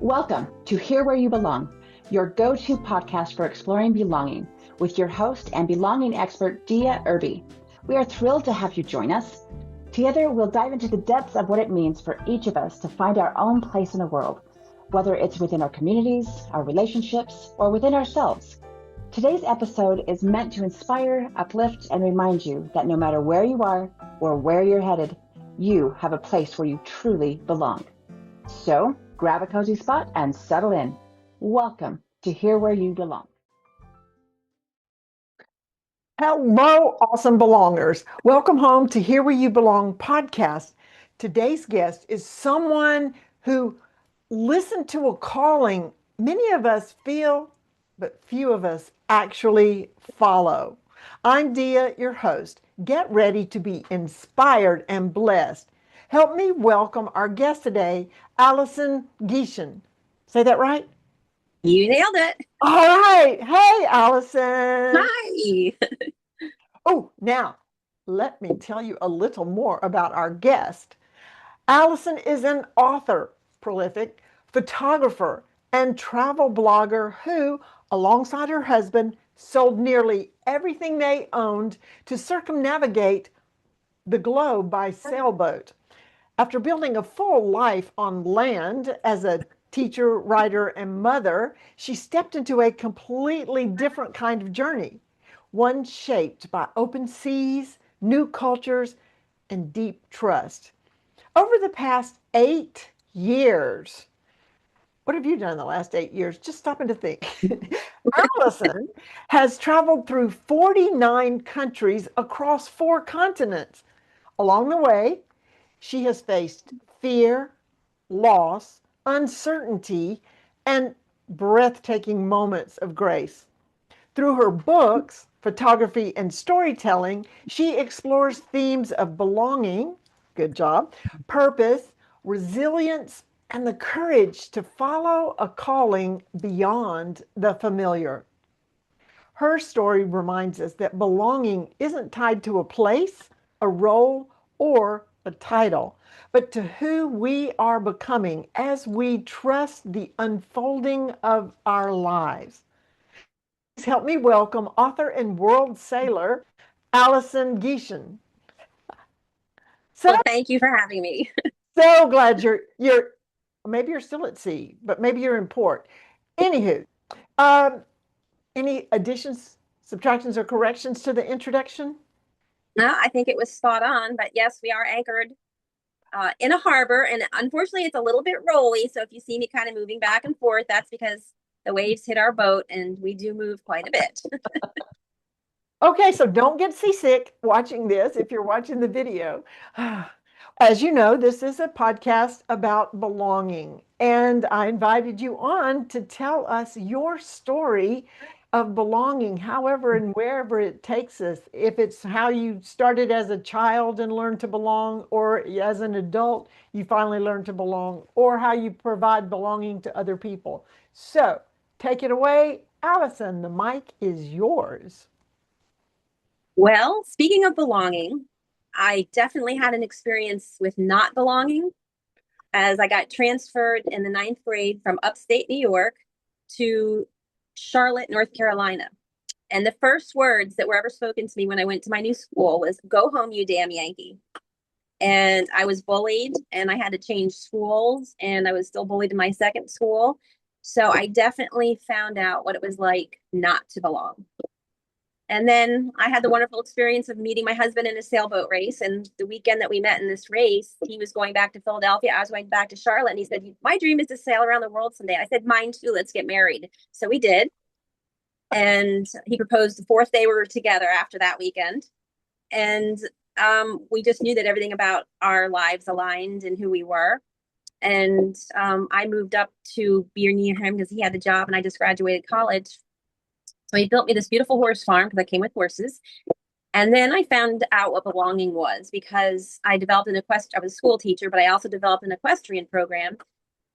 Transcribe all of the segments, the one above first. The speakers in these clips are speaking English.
Welcome to Here Where You Belong, your go-to podcast for exploring belonging, with your host and belonging expert, Dia Irby. We are thrilled to have you join us. Together, we'll dive into the depths of what it means for each of us to find our own place in the world, whether it's within our communities, our relationships, or within ourselves. Today's episode is meant to inspire, uplift, and remind you that no matter where you are or where you're headed, you have a place where you truly belong. So, grab a cozy spot and settle in. Welcome to Here Where You Belong. Hello, awesome belongers. Welcome home to Here Where You Belong podcast. Today's guest is someone who listened to a calling many of us feel, but few of us actually follow. I'm Dia, your host. Get ready to be inspired and blessed. Help me welcome our guest today, Alison Gieschen. Say that right? You nailed it. All right. Hey, Alison. Hi. Oh, now let me tell you a little more about our guest. Alison is an author, prolific photographer, and travel blogger who, alongside her husband, sold nearly everything they owned to circumnavigate the globe by sailboat. After building a full life on land as a teacher, writer, and mother, she stepped into a completely different kind of journey, one shaped by open seas, new cultures, and deep trust. Over the past 8 years, what have you done in the last 8 years? Just stopping to think. Alison has traveled through 49 countries across 4 continents. Along the way, she has faced fear, loss, uncertainty, and breathtaking moments of grace. Through her books, photography, and storytelling, she explores themes of belonging, good job, purpose, resilience, and the courage to follow a calling beyond the familiar. Her story reminds us that belonging isn't tied to a place, a role, or a title, but to who we are becoming as we trust the unfolding of our lives. Please help me welcome author and world sailor, Alison Gieschen. Well, thank you for having me. So glad you're maybe you're still at sea, but maybe you're in port. Anywho, any additions, subtractions, or corrections to the introduction? No, I think it was spot on, but yes, we are anchored in a harbor, and unfortunately it's a little bit rolly, so if you see me kind of moving back and forth, that's because the waves hit our boat and we do move quite a bit. Okay, so don't get seasick watching this if you're watching the video. As you know, this is a podcast about belonging, and I invited you on to tell us your story of belonging, however and wherever it takes us. If it's how you started as a child and learned to belong, or as an adult, you finally learned to belong, or how you provide belonging to other people. So take it away, Alison, the mic is yours. Well, speaking of belonging, I definitely had an experience with not belonging, as I got transferred in the 9th grade from upstate New York to Charlotte, North Carolina. And the first words that were ever spoken to me when I went to my new school was, "Go home, you damn Yankee." And I was bullied, and I had to change schools, and I was still bullied in my second school. So I definitely found out what it was like not to belong. And then I had the wonderful experience of meeting my husband in a sailboat race. And the weekend that we met in this race, he was going back to Philadelphia. I was going back to Charlotte. And he said, "My dream is to sail around the world someday." I said, "Mine too. Let's get married." So we did. And he proposed the 4th day we were together after that weekend. And we just knew that everything about our lives aligned and who we were. And I moved up to be near him because he had the job and I just graduated college. So he built me this beautiful horse farm because I came with horses. And then I found out what belonging was because I developed I was a school teacher, but I also developed an equestrian program.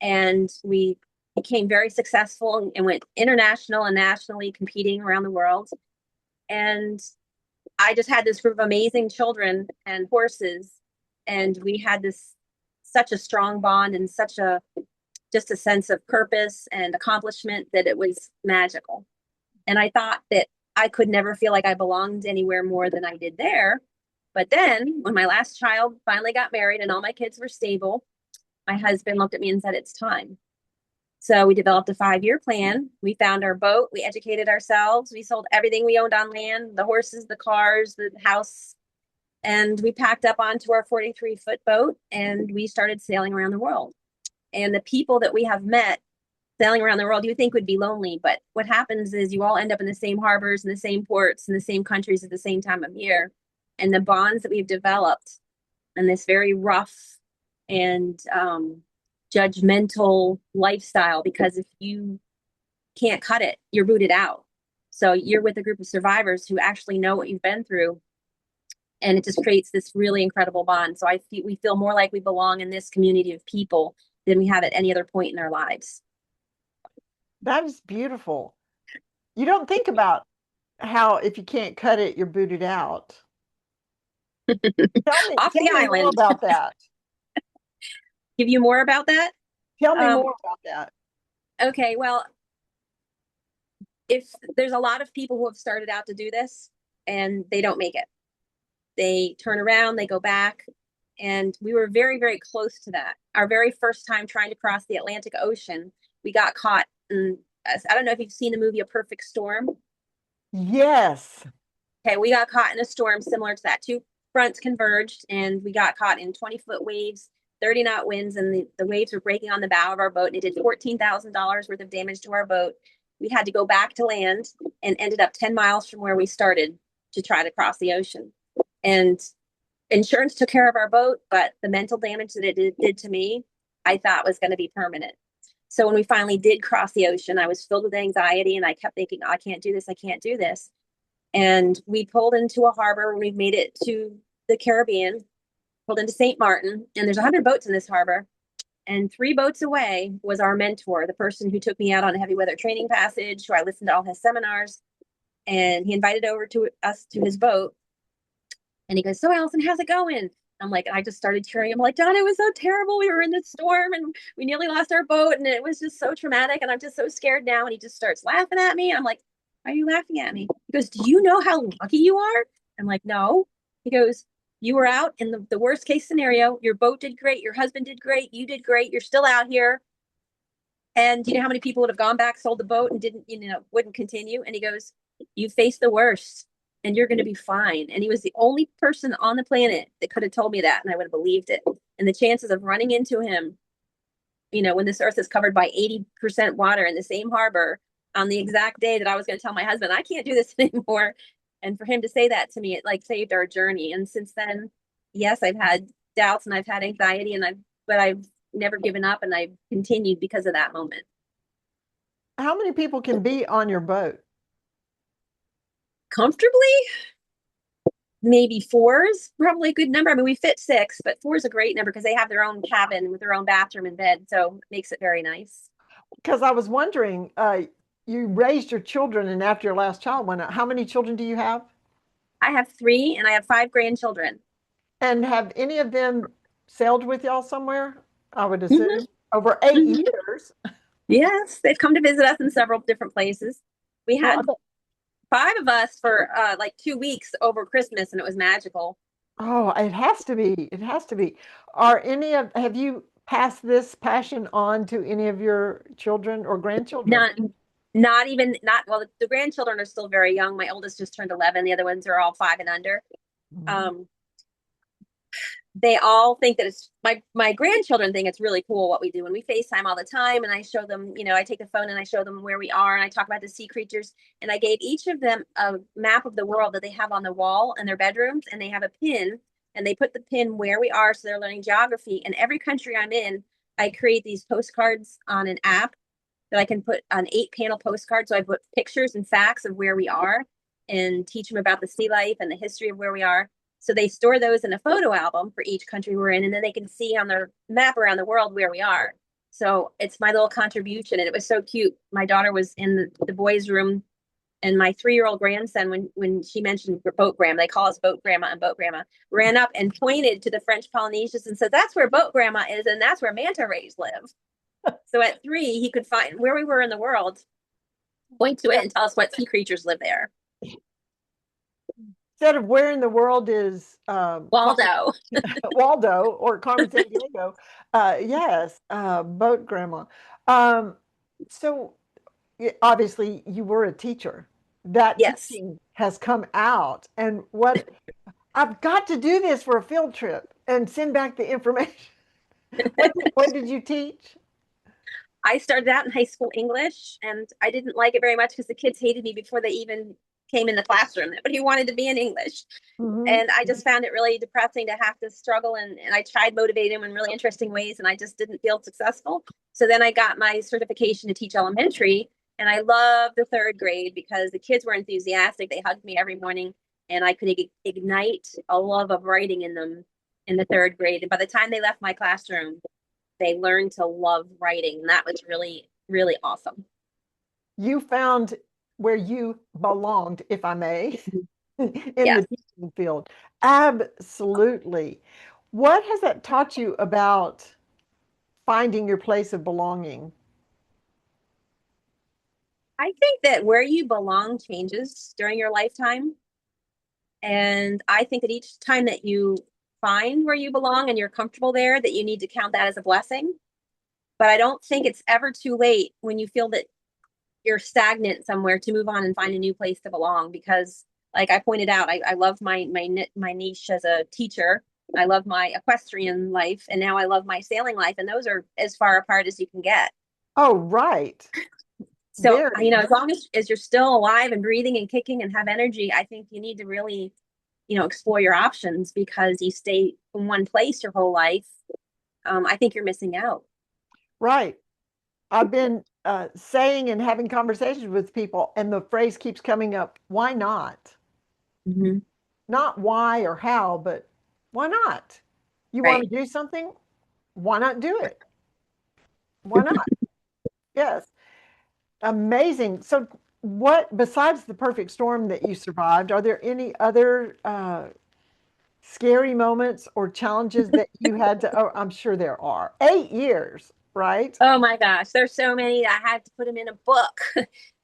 And we became very successful and went international and nationally competing around the world. And I just had this group of amazing children and horses. And we had such a strong bond and such a just a sense of purpose and accomplishment that it was magical. And I thought that I could never feel like I belonged anywhere more than I did there. But then when my last child finally got married and all my kids were stable, my husband looked at me and said, it's time. So we developed a 5-year plan. We found our boat. We educated ourselves. We sold everything we owned on land, the horses, the cars, the house. And we packed up onto our 43-foot boat and we started sailing around the world. And the people that we have met sailing around the world, you would think would be lonely. But what happens is you all end up in the same harbors and the same ports and the same countries at the same time of year. And the bonds that we've developed in this very rough and judgmental lifestyle, because if you can't cut it, you're booted out. So you're with a group of survivors who actually know what you've been through. And it just creates this really incredible bond. So we feel more like we belong in this community of people than we have at any other point in our lives. That is beautiful. You don't think about how if you can't cut it, you're booted out. Off tell the me island. more about that. Give you more about that? Tell me more about that. Okay, well, if there's a lot of people who have started out to do this and they don't make it. They turn around, they go back, and we were very, very close to that. Our very first time trying to cross the Atlantic Ocean, we got caught in, I don't know if you've seen the movie A Perfect Storm. Yes. Okay, we got caught in a storm similar to that. Two fronts converged, and we got caught in 20-foot waves, 30-knot winds, and the waves were breaking on the bow of our boat, and it did $14,000 worth of damage to our boat. We had to go back to land and ended up 10 miles from where we started to try to cross the ocean. And insurance took care of our boat, but the mental damage that it did to me, I thought was going to be permanent. So when we finally did cross the ocean, I was filled with anxiety and I kept thinking, oh, I can't do this. I can't do this. And we pulled into a harbor when we made it to the Caribbean, pulled into St. Martin, and there's 100 boats in this harbor. And 3 boats away was our mentor, the person who took me out on a heavy weather training passage, who I listened to all his seminars. And he invited us to his boat. And he goes, so Alison, how's it going? I'm like, I just started tearing. I'm like, Don, it was so terrible. We were in this storm and we nearly lost our boat and it was just so traumatic. And I'm just so scared now. And he just starts laughing at me. I'm like, why are you laughing at me? He goes, do you know how lucky you are? I'm like, no. He goes, you were out in the worst case scenario. Your boat did great. Your husband did great. You did great. You're still out here. And you know how many people would have gone back, sold the boat and wouldn't continue? And he goes, you faced the worst. And you're going to be fine. And he was the only person on the planet that could have told me that, and I would have believed it. And the chances of running into him, when this earth is covered by 80% water in the same harbor on the exact day that I was going to tell my husband, I can't do this anymore. And for him to say that to me, it like saved our journey. And since then, yes, I've had doubts and I've had anxiety, but I've never given up, and I've continued because of that moment. How many people can be on your boat? Comfortably, maybe 4 is probably a good number. I mean, we fit 6, but 4 is a great number because they have their own cabin with their own bathroom and bed, so it makes it very nice. Because I was wondering, you raised your children, and after your last child went out, how many children do you have? I have 3, and I have 5 grandchildren. And have any of them sailed with y'all somewhere? I would assume over 8 years. Yes, they've come to visit us in several different places. We had 5 of us for like 2 weeks over Christmas, and it was magical. Oh, it has to be. It has to be. Have you passed this passion on to any of your children or grandchildren? Well, the grandchildren are still very young. My oldest just turned 11. The other ones are all 5 and under. They all think that it's my grandchildren think it's really cool what we do, and we FaceTime all the time, and I show them, I take the phone and I show them where we are, and I talk about the sea creatures, and I gave each of them a map of the world that they have on the wall in their bedrooms, and they have a pin, and they put the pin where we are, so they're learning geography. And every country I'm in, I create these postcards on an app that I can put on 8-panel postcards. So I put pictures and facts of where we are and teach them about the sea life and the history of where we are. So they store those in a photo album for each country we're in, and then they can see on their map around the world where we are. So it's my little contribution, and it was so cute. My daughter was in the boys' room, and my 3-year-old grandson, when she mentioned boat grandma, they call us boat grandma and boat grandma, ran up and pointed to the French Polynesians and said, that's where boat grandma is, and that's where manta rays live. So at 3, he could find where we were in the world, point to it, and tell us what sea creatures live there. Instead of where in the world is Waldo. Waldo or Carmen San Diego, yes, boat grandma. So obviously you were a teacher. That Yes. teaching has come out, and what I've got to do this for a field trip and send back the information. What did you teach? I started out in high school English, and I didn't like it very much because the kids hated me before they even came in the classroom. But he wanted to be in English. Mm-hmm. And I just found it really depressing to have to struggle. And I tried motivating him in really interesting ways, and I just didn't feel successful. So then I got my certification to teach elementary. And I loved the 3rd grade because the kids were enthusiastic. They hugged me every morning, and I could ignite a love of writing in them in the 3rd grade. And by the time they left my classroom, they learned to love writing. And that was really, really awesome. You found where you belonged, if I may, in Yes. the teaching field. Absolutely. What has that taught you about finding your place of belonging? I think that where you belong changes during your lifetime. And I think that each time that you find where you belong and you're comfortable there, that you need to count that as a blessing. But I don't think it's ever too late when you feel that you're stagnant somewhere to move on and find a new place to belong. Because, like I pointed out, I love my niche as a teacher. I love my equestrian life, and now I love my sailing life, and those are as far apart as you can get. Oh, right. So, Very. as long as you're still alive and breathing and kicking and have energy, I think you need to really, explore your options, because you stay in one place your whole life. I think you're missing out. Right. I've been saying and having conversations with people, and the phrase keeps coming up, why not? Mm-hmm. Not why or how, but why not? You want Right. to do something? Why not do it? Why not? Yes. Amazing. So, what, besides the perfect storm that you survived, are there any other scary moments or challenges that you had to? Oh, I'm sure there are. 8 years, right? Oh my gosh, there's so many that I had to put them in a book.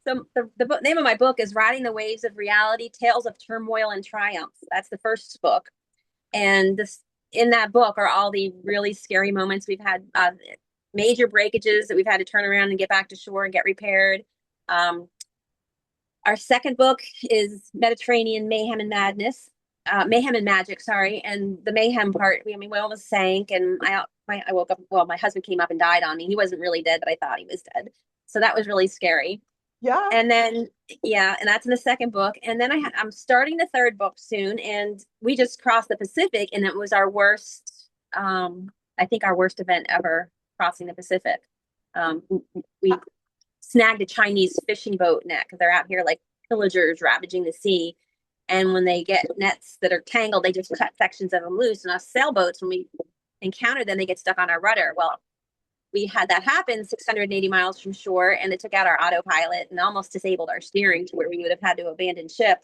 So the book, name of my book is Riding the Waves of Reality: Tales of Turmoil and Triumph. That's the first book. And this in that book are all the really scary moments we've had, major breakages that we've had to turn around and get back to shore and get repaired. Um, our second book is Mediterranean Mayhem and Madness, Mayhem and Magic, sorry. And the mayhem part, we almost sank, and I woke up. Well, my husband came up and died on me. He wasn't really dead, but I thought he was dead. So that was really scary. Yeah. And then, yeah, and that's in the second book. And then I'm starting the 3rd book soon, and we just crossed the Pacific, and it was our worst, I think our worst event ever, crossing the Pacific. We snagged a Chinese fishing boat net, because they're out here like pillagers ravaging the sea. And when they get nets that are tangled, they just cut sections of them loose. And us sailboats, when we encounter them, they get stuck on our rudder. Well, we had that happen 680 miles from shore, and it took out our autopilot and almost disabled our steering to where we would have had to abandon ship.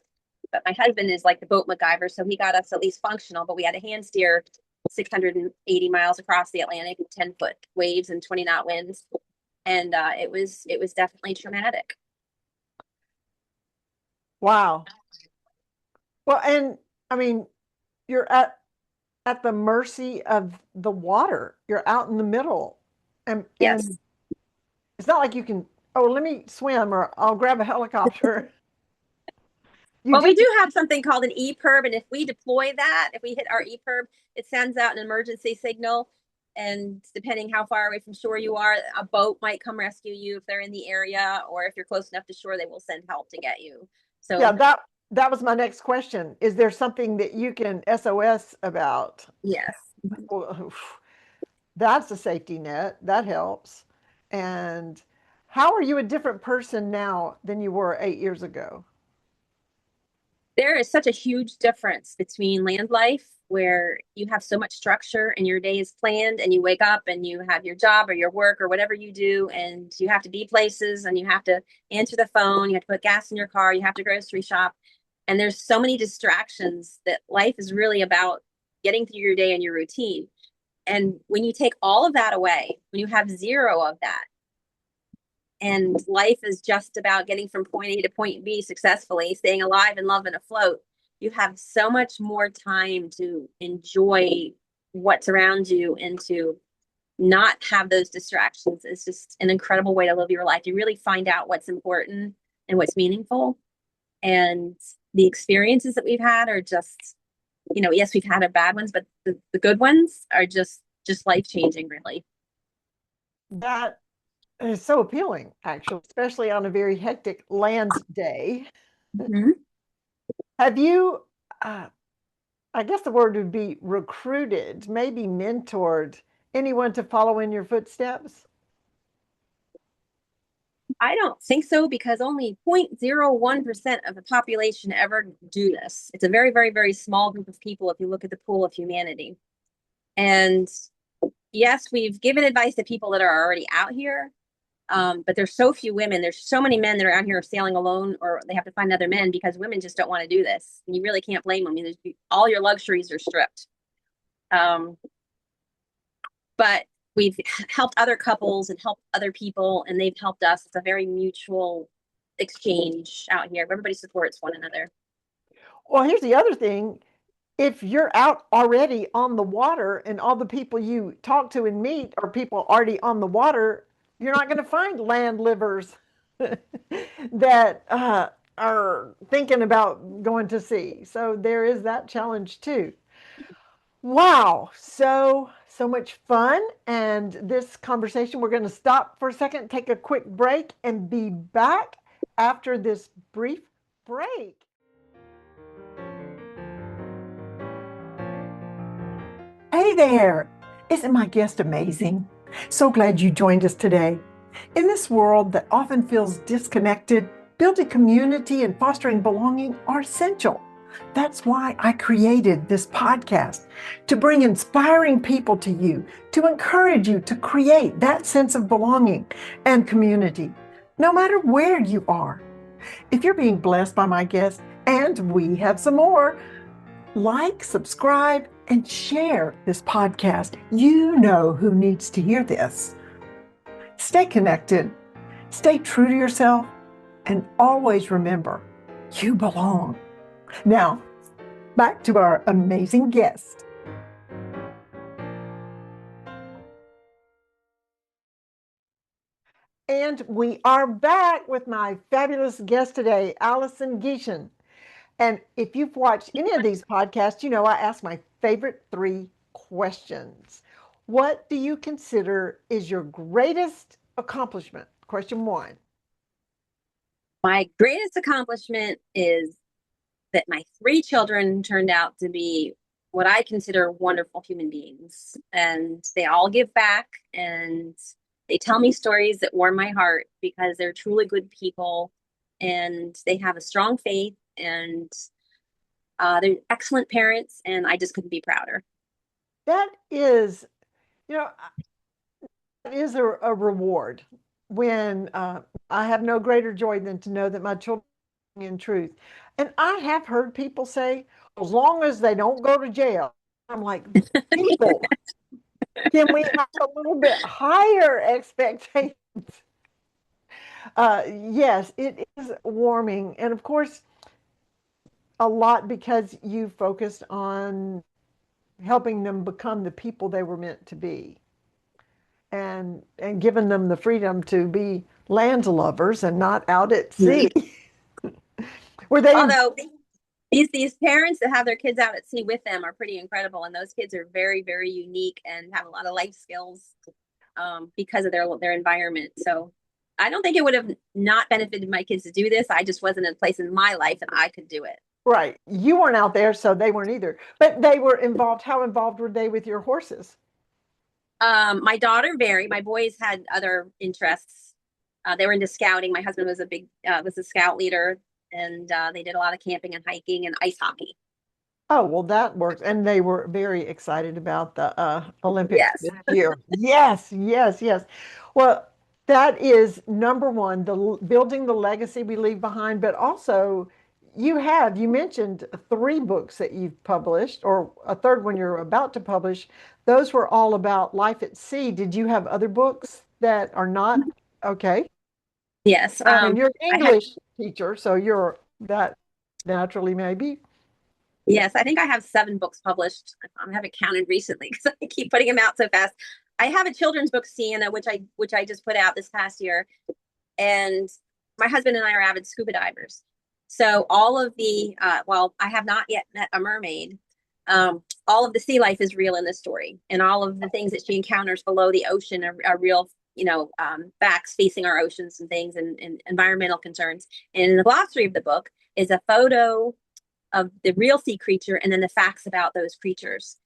But my husband is like the boat MacGyver, so he got us at least functional. But we had to hand steer 680 miles across the Atlantic with 10-foot waves and 20-knot winds, and it was definitely traumatic. Wow. Well, and I mean, you're at the mercy of the water. You're out in the middle. Yes. And it's not like you can, oh, let me swim or I'll grab a helicopter. Well, we do have something called an EPIRB, and if we deploy that, if we hit our EPIRB, it sends out an emergency signal. And depending how far away from shore you are, a boat might come rescue you if they're in the area, or if you're close enough to shore, they will send help to get you. So yeah, that was my next question. Is there something that you can SOS about? yes. Well, that's a safety net. That helps. And how are you a different person now than you were 8 years ago? There is such a huge difference between land life, where you have so much structure and your day is planned, and you wake up and you have your job or your work or whatever you do, and you have to be places, and you have to answer the phone, you have to put gas in your car, you have to grocery shop. And there's so many distractions that life is really about getting through your day and your routine. And when you take all of that away, when you have zero of that, and life is just about getting from point A to point B successfully, staying alive and love and afloat, you have so much more time to enjoy what's around you and to not have those distractions. It's just an incredible way to live your life. You really find out what's important and what's meaningful. And the experiences that we've had are just, yes, we've had our bad ones, but the good ones are just life-changing, really. That is so appealing, actually, especially on a very hectic lands day. Mm-hmm. Have you, I guess the word would be recruited, maybe mentored anyone to follow in your footsteps? I don't think so, because only 0.01% of the population ever do this. It's a very, very, very small group of people if you look at the pool of humanity. And yes, we've given advice to people that are already out here, but there's so few women. There's so many men that are out here sailing alone, or they have to find other men because women just don't want to do this. And you really can't blame them. I mean, all your luxuries are stripped. But we've helped other couples and helped other people, and they've helped us. It's a very mutual exchange out here. Everybody supports one another. Well, here's the other thing. If you're out already on the water and all the people you talk to and meet are people already on the water, you're not going to find land livers that are thinking about going to sea. So there is that challenge too. Wow, so much fun. And this conversation, we're going to stop for a second, take a quick break, and be back after this brief break. Hey there! Isn't my guest amazing? So glad you joined us today. In this world that often feels disconnected, building community and fostering belonging are essential. That's why I created this podcast, to bring inspiring people to you, to encourage you to create that sense of belonging and community, no matter where you are. If you're being blessed by my guest, and we have some more, like, subscribe, and share this podcast. You know who needs to hear this. Stay connected, stay true to yourself, and always remember, you belong. Now, back to our amazing guest. And we are back with my fabulous guest today, Alison Gieschen. And if you've watched any of these podcasts, you know I ask my favorite 3 questions. What do you consider is your greatest accomplishment? Question 1. My greatest accomplishment is that my 3 children turned out to be what I consider wonderful human beings. And they all give back, and they tell me stories that warm my heart because they're truly good people, and they have a strong faith, and they're excellent parents, and I just couldn't be prouder. That is, that is a reward when I have no greater joy than to know that my children are in truth. And I have heard people say, as long as they don't go to jail. I'm like, people, can we have a little bit higher expectations? Yes, it is warming. And of course, a lot because you focused on helping them become the people they were meant to be, and giving them the freedom to be land lovers and not out at sea. Were they? Although these parents that have their kids out at sea with them are pretty incredible, and those kids are very, very unique and have a lot of life skills because of their environment. So I don't think it would have not benefited my kids to do this. I just wasn't in a place in my life that I could do it. Right. You weren't out there, so they weren't either. But they were involved. How involved were they with your horses? My daughter, very. My boys had other interests. They were into scouting. My husband was a scout leader, and they did a lot of camping and hiking and ice hockey. Oh, well, that works. And they were very excited about the Olympics Yes. this year. Yes, yes, yes. Well, that is number one, building the legacy we leave behind, but also you mentioned 3 books that you've published, or a third one you're about to publish. Those were all about life at sea. Did you have other books that are not? Okay. Yes. And you're an I have, English teacher, so you're that naturally maybe. yes, I think I have 7 books published. I haven't counted recently because I keep putting them out so fast. I have a children's book, Sienna, which I just put out this past year. And my husband and I are avid scuba divers. So all of the, well, I have not yet met a mermaid. All of the sea life is real in this story, and all of the things that she encounters below the ocean are real, facts facing our oceans and things, and environmental concerns. And in the glossary of the book is a photo of the real sea creature and then the facts about those creatures.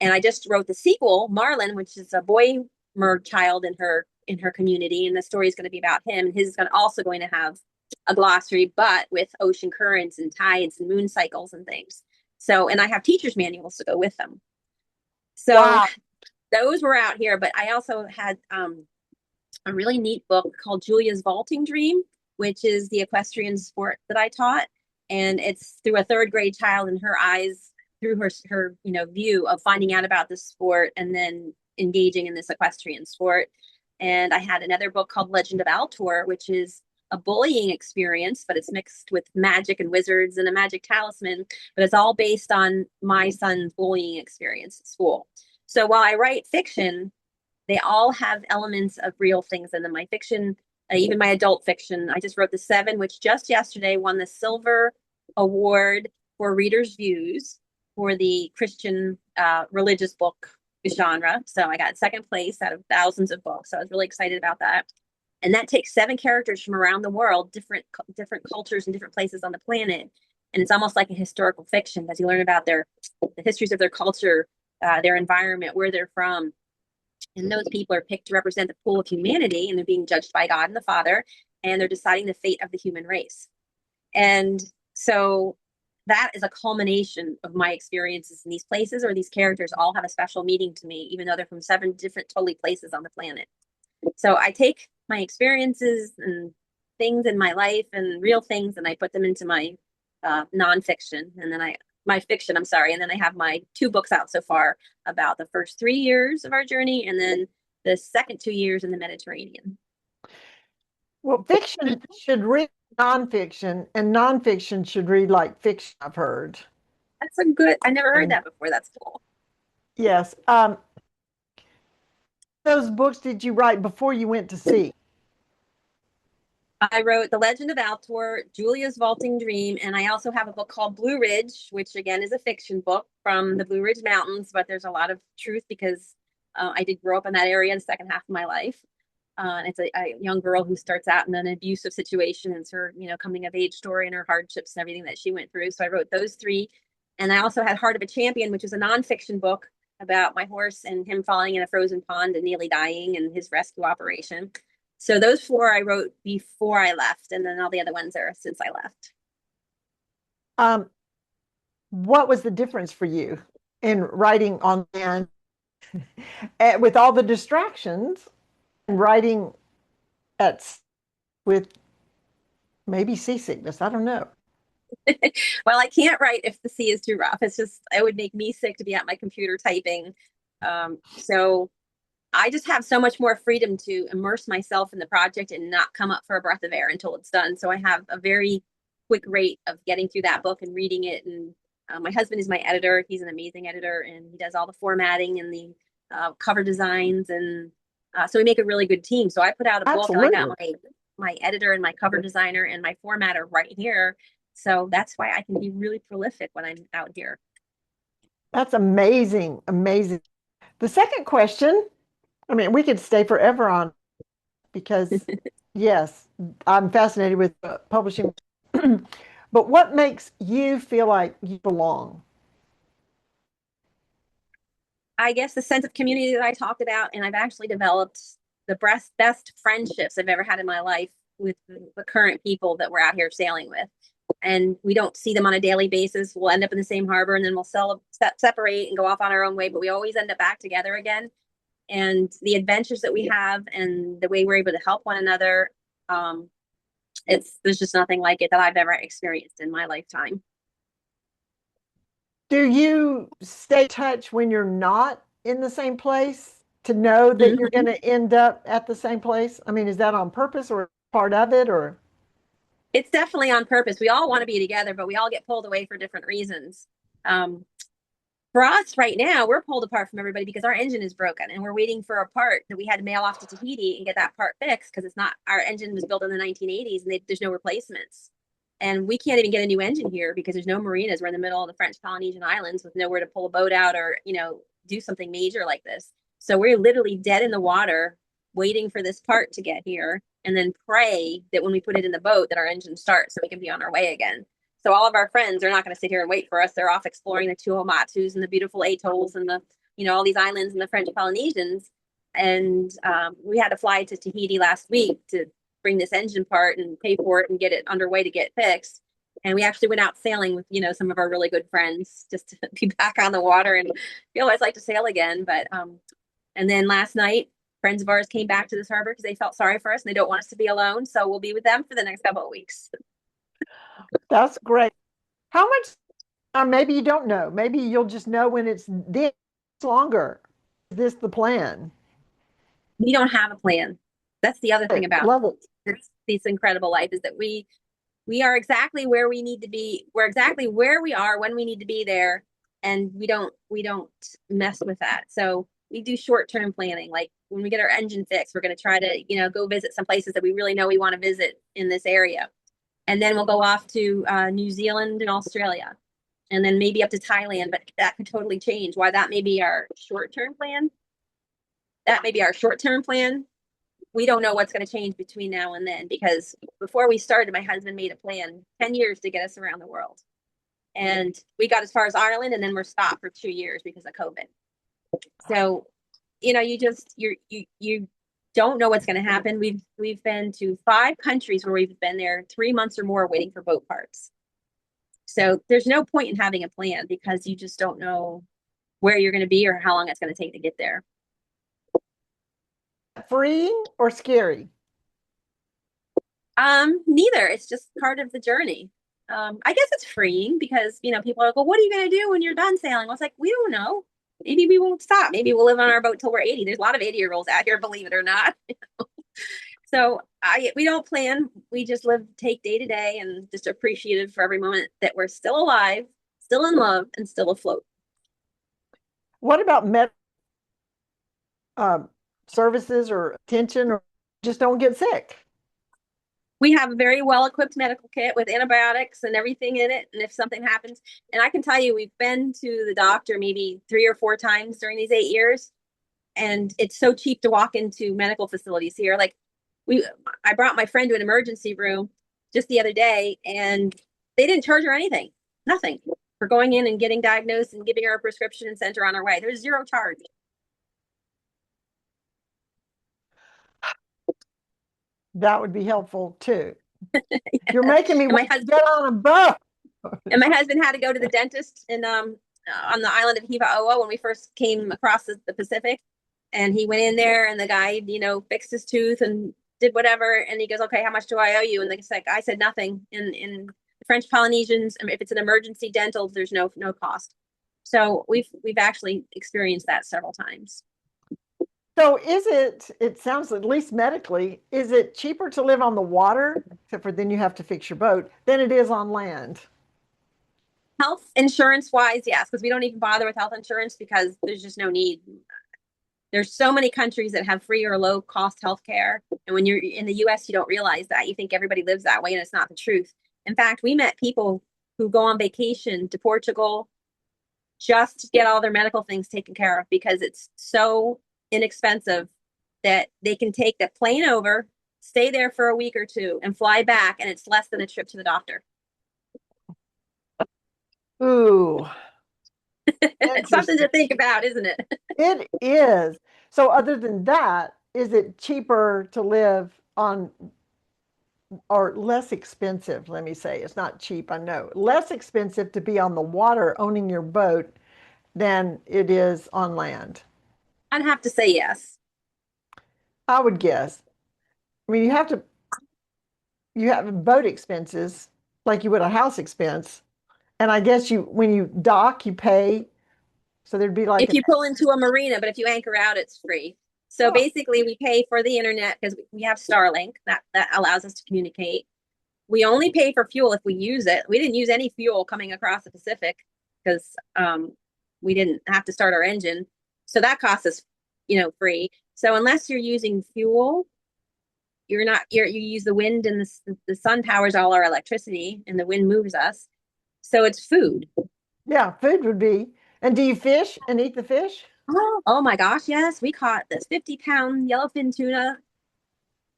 And I just wrote the sequel, Marlin, which is a boy mer child in her community, and the story is going to be about him. And his is also going to have a glossary, but with ocean currents and tides and moon cycles and things. So, and I have teachers' manuals to go with them. So Wow. those were out here, but I also had a really neat book called Julia's Vaulting Dream, which is the equestrian sport that I taught. And it's through a 3rd-grade child and her eyes, through her view of finding out about this sport and then engaging in this equestrian sport. And I had another book called Legend of Altor, which is a bullying experience, but it's mixed with magic and wizards and a magic talisman. But it's all based on my son's bullying experience at school. So while I write fiction, they all have elements of real things in them. My fiction, even my adult fiction, I just wrote The Seven, which just yesterday won the Silver Award for Readers' Views for the Christian religious book genre. So I got 2nd place out of thousands of books. So I was really excited about that. And that takes 7 characters from around the world, different cultures and different places on the planet. And it's almost like a historical fiction, as you learn about the histories of their culture, their environment, where they're from. And those people are picked to represent the pool of humanity, and they're being judged by God and the Father, and they're deciding the fate of the human race. And so that is a culmination of my experiences in these places, or these characters all have a special meaning to me, even though they're from 7 different totally places on the planet. So I take my experiences and things in my life and real things, and I put them into my nonfiction, and then my fiction, I'm sorry. And then I have my 2 books out so far about the first 3 years of our journey, and then the second 2 years in the Mediterranean. Well, fiction should read nonfiction, and nonfiction should read like fiction, I've heard. That's I never heard that before. That's cool. Yes. Those books did you write before you went to sea? I wrote The Legend of Altor, Julia's Vaulting Dream, and I also have a book called Blue Ridge, which again is a fiction book from the Blue Ridge Mountains, but there's a lot of truth because I did grow up in that area in the second half of my life. And it's a young girl who starts out in an abusive situation. It's her, coming of age story and her hardships and everything that she went through. So I wrote those 3. And I also had Heart of a Champion, which is a nonfiction book about my horse and him falling in a frozen pond and nearly dying and his rescue operation. So those 4 I wrote before I left, and then all the other ones are since I left. What was the difference for you in writing on land with all the distractions, and writing with maybe seasickness? I don't know. Well, I can't write if the sea is too rough. It would make me sick to be at my computer typing. So I just have so much more freedom to immerse myself in the project and not come up for a breath of air until it's done. So I have a very quick rate of getting through that book and reading it. And my husband is my editor. He's an amazing editor, and he does all the formatting and the cover designs. And so we make a really good team. So I put out a book, and I got my editor and my cover designer and my formatter right here. So that's why I can be really prolific when I'm out here. That's amazing. Amazing. The second question, I mean, we could stay forever on, because yes, I'm fascinated with publishing. But what makes you feel like you belong? I guess the sense of community that I talked about, and I've actually developed the best friendships I've ever had in my life with the current people that we're out here sailing with. And we don't see them on a daily basis. We'll end up in the same harbor, and then we'll separate and go off on our own way, but we always end up back together again. And the adventures that we have and the way we're able to help one another, There's just nothing like it that I've ever experienced in my lifetime. Do you stay in touch when you're not in the same place to know that you're Mhm. going to end up at the same place? I mean, is that on purpose or part of it or? It's definitely on purpose. We all want to be together, but we all get pulled away for different reasons. Um, for us right now, we're pulled apart from everybody because our engine is broken and we're waiting for a part that we had to mail off to Tahiti and get that part fixed because it's not, our engine was built in the 1980s and there's no replacements. And we can't even get a new engine here because there's no marinas. We're in the middle of the French Polynesian Islands with nowhere to pull a boat out or, do something major like this. So we're literally dead in the water waiting for this part to get here and then pray that when we put it in the boat that our engine starts so we can be on our way again. So all of our friends are not going to sit here and wait for us. They're off exploring the Tuamotus and the beautiful atolls and all these islands in the French Polynesians. And we had to fly to Tahiti last week to bring this engine part and pay for it and get it underway to get fixed. And we actually went out sailing with, some of our really good friends just to be back on the water. And we always like to sail again. But and then last night, friends of ours came back to this harbor because they felt sorry for us and they don't want us to be alone. So we'll be with them for the next couple of weeks. That's great. How much, maybe you don't know. Maybe you'll just know when it's this longer. Is this the plan? We don't have a plan. That's the other thing about Love it. this incredible life is that we are exactly where we need to be. We're exactly where we are when we need to be there, and we don't mess with that. So we do short-term planning. Like when we get our engine fixed, we're going to try to go visit some places that we really know we want to visit in this area, and then we'll go off to New Zealand and Australia, and then maybe up to Thailand. But that could totally change. Why that may be our short-term plan. That may be our short-term plan. We don't know what's going to change between now and then because before we started, my husband made a plan 10 years to get us around the world. And we got as far as Ireland and then we're stopped for 2 years because of COVID. So, you don't know what's going to happen. We've been to 5 countries where we've been there 3 months or more waiting for boat parts. So there's no point in having a plan because you just don't know where you're going to be or how long it's going to take to get there. Freeing or scary? Neither. It's just part of the journey. I guess it's freeing because, people are like, well, what are you going to do when you're done sailing? I was like, we don't know. Maybe we won't stop. Maybe we'll live on our boat till we're 80. There's a lot of 80-year-olds out here, believe it or not. So we don't plan. We just take day to day and just appreciative for every moment that we're still alive, still in love, and still afloat. What about um, services or attention or just don't get sick? We have a very well equipped medical kit with antibiotics and everything in it. And if something happens, and I can tell you, we've been to the doctor maybe 3 or 4 times during these 8 years. And it's so cheap to walk into medical facilities here. Like I brought my friend to an emergency room just the other day and they didn't charge her anything, nothing for going in and getting diagnosed and giving her a prescription and sent her on her way. There's zero charge. That would be helpful too. You're making me And my want to husband get on a boat. and my husband had to go to the dentist in on the island of Hiva when we first came across the Pacific. And he went in there and the guy, fixed his tooth and did whatever. And he goes, okay, how much do I owe you? And the guy said nothing. In the French Polynesians, I mean, if it's an emergency dental, there's no cost. So we've actually experienced that several times. So it sounds at least medically, is it cheaper to live on the water, except for then you have to fix your boat, than it is on land? Health insurance wise, yes, because we don't even bother with health insurance because there's just no need. There's so many countries that have free or low cost healthcare. And when you're in the US, you don't realize that. You think everybody lives that way, and it's not the truth. In fact, we met people who go on vacation to Portugal just to get all their medical things taken care of because it's so inexpensive that they can take the plane over, stay there for a week or two, and fly back, and it's less than a trip to the doctor. Ooh, It's something to think about, isn't it? it is. So other than that, is it cheaper to live on, or less expensive, let me say, it's not cheap, I know, less expensive to be on the water owning your boat than it is on land? I'd have to say yes. I would guess. I mean, you have to, you have boat expenses like you would a house expense. And I guess when you dock, you pay. So there'd be like If you pull into a marina, but if you anchor out, it's free. So basically, we pay for the internet because we have Starlink that allows us to communicate. We only pay for fuel if we use it. We didn't use any fuel coming across the Pacific because we didn't have to start our engine. So that costs us, free. So unless you're using fuel, you use the wind, and the sun powers all our electricity and the wind moves us. So it's food. Yeah, food would be. And do you fish and eat the fish? Oh my gosh, yes. We caught this 50-pound yellowfin tuna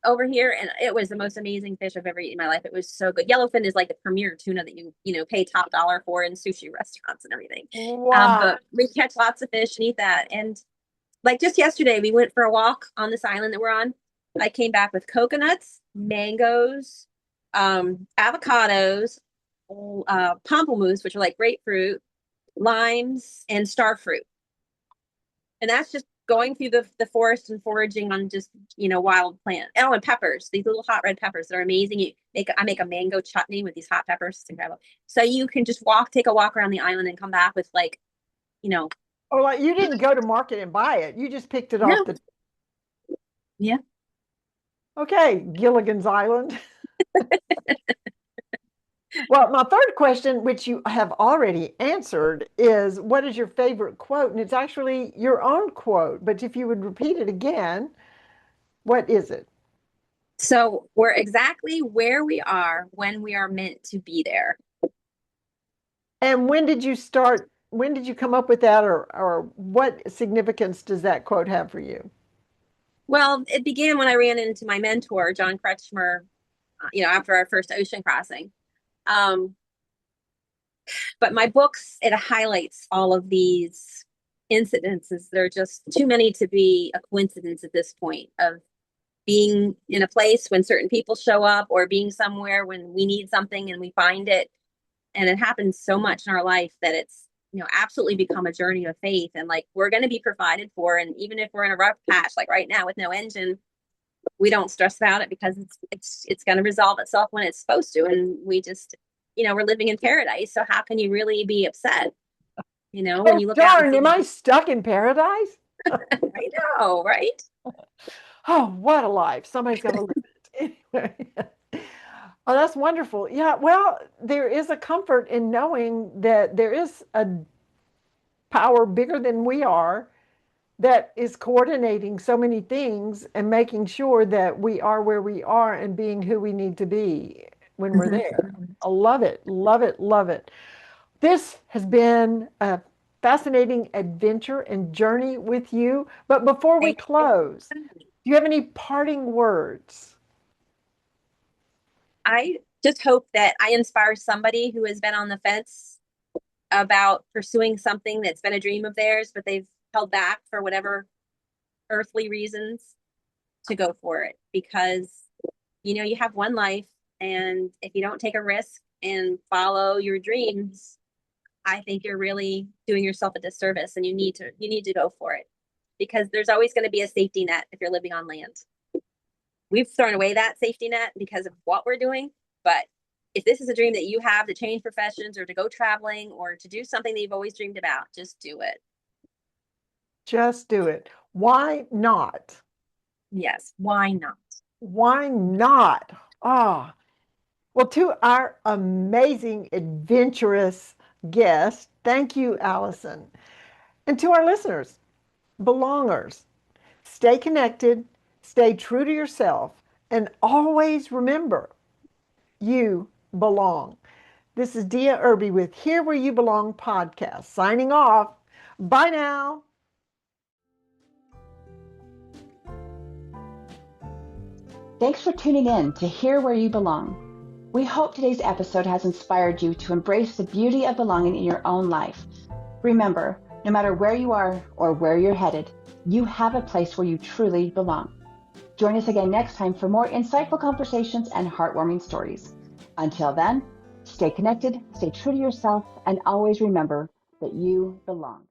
over here, and it was the most amazing fish I've ever eaten in my life. It was so good. Yellowfin is like the premier tuna that you pay top dollar for in sushi restaurants and everything. Wow. But we catch lots of fish and eat that. And like just yesterday, we went for a walk on this island that we're on. I came back with coconuts, mangoes, avocados, pamplemousse, which are like grapefruit, limes, and star fruit. And that's just going through the forest and foraging on just, wild plant. Oh, and peppers, these little hot red peppers that are amazing. I make a mango chutney with these hot peppers. It's incredible. So you can just take a walk around the island and come back with Oh, like you didn't go to market and buy it. You just picked it off the. Yeah. Okay, Gilligan's Island. Well, my third question, which you have already answered, is what is your favorite quote? And it's actually your own quote, but if you would repeat it again, what is it? So we're exactly where we are when we are meant to be there. And when did you start? When did you come up with that, or what significance does that quote have for you? Well, it began when I ran into my mentor, John Kretschmer, after our first ocean crossing. But my books, it highlights all of these incidences. They're just too many to be a coincidence at this point, of being in a place when certain people show up, or being somewhere when we need something and we find it. And it happens so much in our life that it's, absolutely become a journey of faith. And like, we're going to be provided for. And even if we're in a rough patch, like right now with no engine, we don't stress about it because it's going to resolve itself when it's supposed to. And we just, we're living in paradise. So how can you really be upset? When you look darn, am I stuck in paradise? I know, right? Oh, what a life. Somebody's got to live it. Anyway. Oh, that's wonderful. Yeah, well, there is a comfort in knowing that there is a power bigger than we are that is coordinating so many things and making sure that we are where we are and being who we need to be when we're there. I love it, love it, love it. This has been a fascinating adventure and journey with you. But before we close, do you have any parting words? I just hope that I inspire somebody who has been on the fence about pursuing something that's been a dream of theirs, but they've held back for whatever earthly reasons, to go for it. Because, you have one life, and if you don't take a risk and follow your dreams, I think you're really doing yourself a disservice, and you need to go for it, because there's always going to be a safety net if you're living on land. We've thrown away that safety net because of what we're doing. But if this is a dream that you have to change professions, or to go traveling, or to do something that you've always dreamed about, just do it. Just do it. Why not? Yes. Why not? Why not? Ah, well, to our amazing, adventurous guest, thank you, Alison. And to our listeners, belongers, stay connected, stay true to yourself, and always remember, you belong. This is Dia Irby with Here Where You Belong podcast, signing off. Bye now. Thanks for tuning in to Here Where You Belong. We hope today's episode has inspired you to embrace the beauty of belonging in your own life. Remember, no matter where you are or where you're headed, you have a place where you truly belong. Join us again next time for more insightful conversations and heartwarming stories. Until then, stay connected, stay true to yourself, and always remember that you belong.